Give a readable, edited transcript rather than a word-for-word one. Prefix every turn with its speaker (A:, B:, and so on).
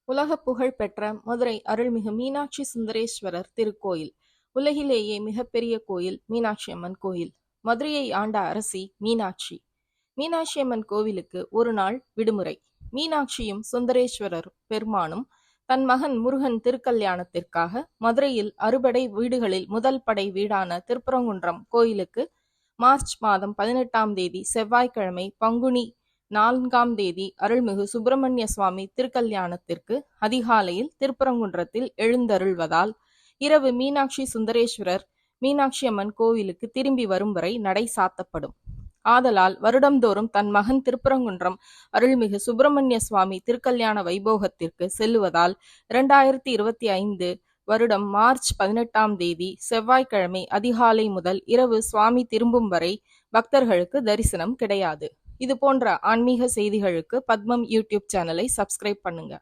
A: உலக புகழ் பெற்ற மதுரை அருள்மிகு மீனாட்சி சுந்தரேஸ்வரர் திருக்கோயில். உலகிலேயே மிகப்பெரிய கோயில் மீனாட்சி அம்மன் கோயில். மதுரையை ஆண்ட அரசி மீனாட்சி. மீனாட்சி அம்மன் கோவிலுக்கு ஒரு நாள் விடுமுறை. மீனாட்சியும் சுந்தரேஸ்வரர் பெருமானும் தன் மகன் முருகன் திருக்கல்யாணத்திற்காக மதுரையில் அறுபடை வீடுகளில் முதல் படை வீடான திருப்பரங்குன்றம் கோயிலுக்கு மார்ச் மாதம் 18ஆம் தேதி செவ்வாய்க்கிழமை பங்குனி 4ஆம் தேதி அருள்மிகு சுப்பிரமணிய சுவாமி திருக்கல்யாணத்திற்கு அதிகாலையில் திருப்பரங்குன்றத்தில் எழுந்தருள்வதால் இரவு மீனாட்சி சுந்தரேஸ்வரர் மீனாட்சி அம்மன் கோவிலுக்கு திரும்பி வரும் வரை நடை சாத்தப்படும். ஆதலால் வருடந்தோறும் தன் மகன் திருப்பரங்குன்றம் அருள்மிகு சுப்பிரமணிய சுவாமி திருக்கல்யாண வைபோகத்திற்கு செல்லுவதால் 2025 வருடம் மார்ச் 18ஆம் தேதி செவ்வாய்க்கிழமை அதிகாலை முதல் இரவு சுவாமி திரும்பும் வரை பக்தர்களுக்கு தரிசனம் கிடையாது. இது போன்ற ஆன்மீக செய்திகளுக்கு பத்மம் யூடியூப் சேனலை சப்ஸ்கிரைப் பண்ணுங்க.